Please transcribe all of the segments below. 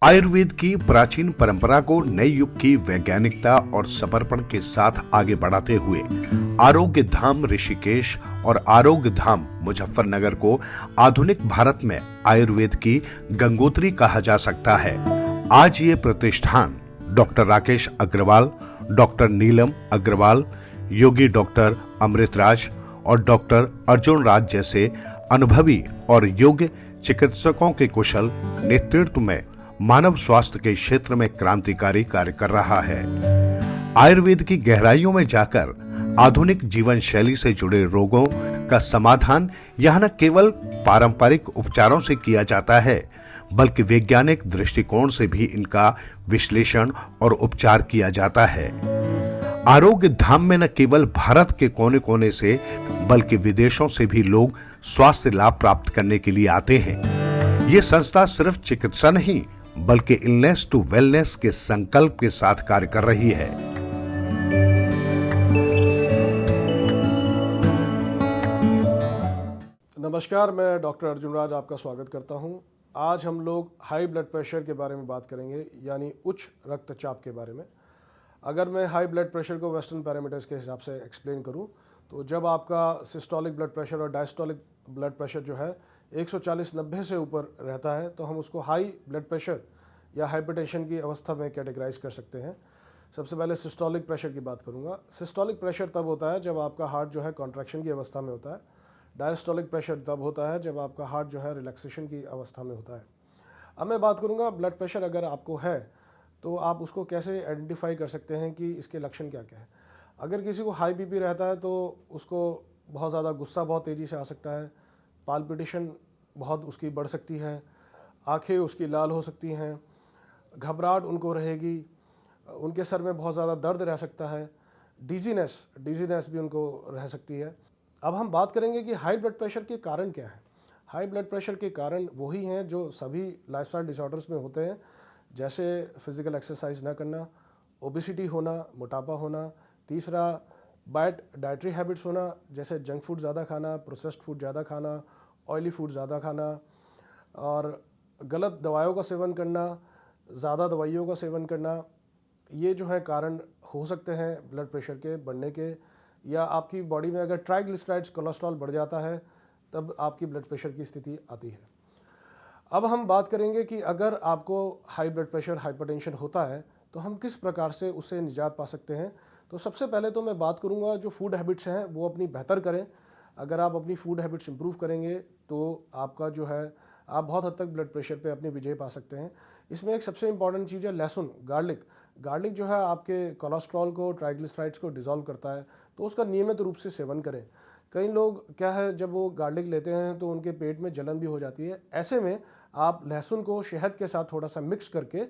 आयुर्वेद की प्राचीन परंपरा को नए युग की वैज्ञानिकता और समर्पण के साथ आगे बढ़ाते हुए आरोग्य धाम ऋषिकेश और आरोग्य धाम मुजफ्फरनगर को आधुनिक भारत में आयुर्वेद की गंगोत्री कहा जा सकता है। आज ये प्रतिष्ठान डॉक्टर राकेश अग्रवाल, डॉक्टर नीलम अग्रवाल, योगी डॉक्टर अमृतराज और डॉक्टर अर्जुन राज जैसे अनुभवी और योग्य चिकित्सकों के कुशल नेतृत्व में मानव स्वास्थ्य के क्षेत्र में क्रांतिकारी कार्य कर रहा है। आयुर्वेद की गहराइयों में जाकर आधुनिक जीवन शैली से जुड़े रोगों का समाधान यहां न केवल पारंपरिक उपचारों से किया जाता है, बल्कि वैज्ञानिक दृष्टिकोण से भी इनका विश्लेषण और उपचार किया जाता है। आरोग्य धाम में न केवल भारत के कोने कोने से बल्कि विदेशों से भी लोग स्वास्थ्य लाभ प्राप्त करने के लिए आते हैं। ये संस्था सिर्फ चिकित्सा नहीं बल्कि इलनेस टू वेलनेस के संकल्प के साथ कार्य कर रही है। नमस्कार, मैं डॉक्टर अर्जुन राज आपका स्वागत करता हूं। आज हम लोग हाई ब्लड प्रेशर के बारे में बात करेंगे, यानी उच्च रक्तचाप के बारे में। अगर मैं हाई ब्लड प्रेशर को वेस्टर्न पैरामीटर्स के हिसाब से एक्सप्लेन करूं, तो जब आपका सिस्टोलिक ब्लड प्रेशर और डायस्टोलिक ब्लड प्रेशर जो है 140/90 से ऊपर रहता है, तो हम उसको हाई ब्लड प्रेशर या हाइपरटेंशन की अवस्था में कैटेगराइज कर सकते हैं। सबसे पहले सिस्टोलिक प्रेशर की बात करूंगा। सिस्टोलिक प्रेशर तब होता है जब आपका हार्ट जो है कॉन्ट्रैक्शन की अवस्था में होता है। डायस्टोलिक प्रेशर तब होता है जब आपका हार्ट जो है रिलैक्सेशन की अवस्था में होता है। अब मैं बात करूंगा ब्लड प्रेशर अगर आपको है तो आप उसको कैसे आइडेंटिफाई कर सकते हैं कि इसके लक्षण क्या क्या है। अगर किसी को हाई बीपी रहता है तो उसको बहुत ज़्यादा गुस्सा बहुत तेज़ी से आ सकता है, पाल्पिटेशन बहुत उसकी बढ़ सकती है, आंखें उसकी लाल हो सकती हैं, घबराहट उनको रहेगी, उनके सर में बहुत ज़्यादा दर्द रह सकता है, डिजीनेस भी उनको रह सकती है। अब हम बात करेंगे कि हाई ब्लड प्रेशर के कारण क्या है। हाई ब्लड प्रेशर के कारण वही हैं जो सभी लाइफस्टाइल डिसऑर्डर्स में होते हैं, जैसे फिजिकल एक्सरसाइज ना करना, ओबेसिटी होना, मोटापा होना, तीसरा बैड डाइटरी हैबिट्स होना, जैसे जंक फूड ज़्यादा खाना, प्रोसेस्ड फूड ज़्यादा खाना, ऑयली फूड ज़्यादा खाना, और गलत दवाइयों का सेवन करना, ज़्यादा दवाइयों का सेवन करना। ये जो है कारण हो सकते हैं ब्लड प्रेशर के बढ़ने के। या आपकी बॉडी में अगर ट्राइग्लिसराइड्स कोलेस्ट्रॉल बढ़ जाता है तब आपकी ब्लड प्रेशर की स्थिति आती है। अब हम बात करेंगे कि अगर आपको हाई ब्लड प्रेशर हाइपरटेंशन होता है तो हम किस प्रकार से उससे निजात पा सकते हैं। तो सबसे पहले तो मैं बात करूंगा जो फूड हैबिट्स हैं वो अपनी बेहतर करें। अगर आप अपनी फूड हैबिट्स इंप्रूव करेंगे तो आपका जो है आप बहुत हद तक ब्लड प्रेशर पे अपनी विजय पा सकते हैं। इसमें एक सबसे इंपॉर्टेंट चीज़ है लहसुन, गार्लिक जो है आपके कोलेस्ट्रॉल को, ट्राइग्लिसराइड्स को डिसॉल्व करता है, तो उसका नियमित रूप से सेवन करें। कई लोग क्या है जब वो गार्लिक लेते हैं तो उनके पेट में जलन भी हो जाती है। ऐसे में आप लहसुन को शहद के साथ थोड़ा सा मिक्स करके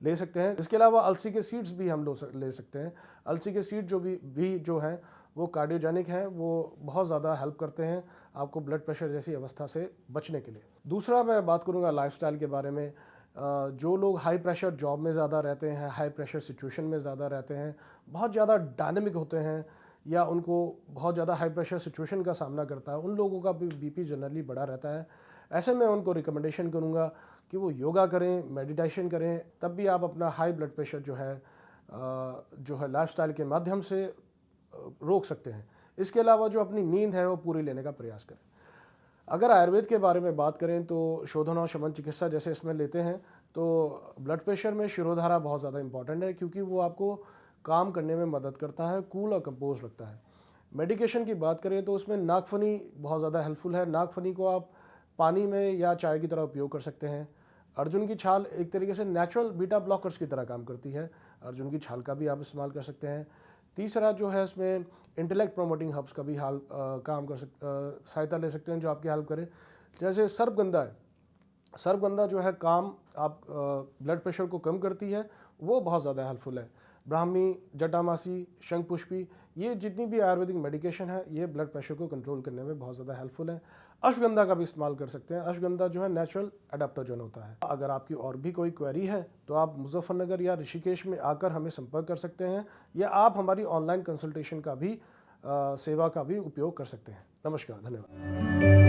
ले सकते हैं। इसके अलावा अलसी के सीड्स भी हम ले सकते हैं। अलसी के सीड जो हैं वो कार्डियोजेनिक हैं, वो बहुत ज़्यादा हेल्प करते हैं आपको ब्लड प्रेशर जैसी अवस्था से बचने के लिए। दूसरा मैं बात करूँगा लाइफस्टाइल के बारे में। जो लोग हाई प्रेशर जॉब में ज़्यादा रहते हैं, हाई प्रेशर सिचुएशन में ज़्यादा रहते हैं, बहुत ज़्यादा डायनेमिक होते हैं, या उनको बहुत ज़्यादा हाई प्रेशर सिचुएशन का सामना करता है, उन लोगों का भी बीपी जनरली बढ़ा रहता है। ऐसे में उनको रिकमेंडेशन करूँगा कि वो योगा करें, मेडिटेशन करें, तब भी आप अपना हाई ब्लड प्रेशर जो है लाइफस्टाइल के माध्यम से रोक सकते हैं। इसके अलावा जो अपनी नींद है वो पूरी लेने का प्रयास करें। अगर आयुर्वेद के बारे में बात करें तो शोधन और शमन चिकित्सा जैसे इसमें लेते हैं तो ब्लड प्रेशर में शिरोधारा बहुत ज़्यादा इंपॉर्टेंट है, क्योंकि वो आपको काम करने में मदद करता है, कूल और कंपोज रखता है। मेडिकेशन की बात करें तो उसमें नागफनी बहुत ज़्यादा हेल्पफुल है। नागफनी को आप पानी में या चाय की तरह उपयोग कर सकते हैं। अर्जुन की छाल एक तरीके से नेचुरल बीटा ब्लॉकर्स की तरह काम करती है, अर्जुन की छाल का भी आप इस्तेमाल कर सकते हैं। तीसरा जो है इसमें इंटेलेक्ट प्रोमोटिंग हर्ब्स का भी सहायता ले सकते हैं जो आपकी हेल्प करे। जैसे सर्पगंधा है, सर्पगंधा जो है काम आप ब्लड प्रेशर को कम करती है, वो बहुत ज़्यादा हेल्पफुल है। ब्राह्मी, जटामासी, शंखपुष्पी, ये जितनी भी आयुर्वेदिक मेडिकेशन है ये ब्लड प्रेशर को कंट्रोल करने में बहुत ज़्यादा हेल्पफुल है। अश्वगंधा का भी इस्तेमाल कर सकते हैं। अश्वगंधा जो है नेचुरल एडाप्टोजन होता है। अगर आपकी और भी कोई क्वेरी है तो आप मुजफ्फरनगर या ऋषिकेश में आकर हमें संपर्क कर सकते हैं, या आप हमारी ऑनलाइन कंसल्टेशन का भी सेवा का भी उपयोग कर सकते हैं। नमस्कार, धन्यवाद।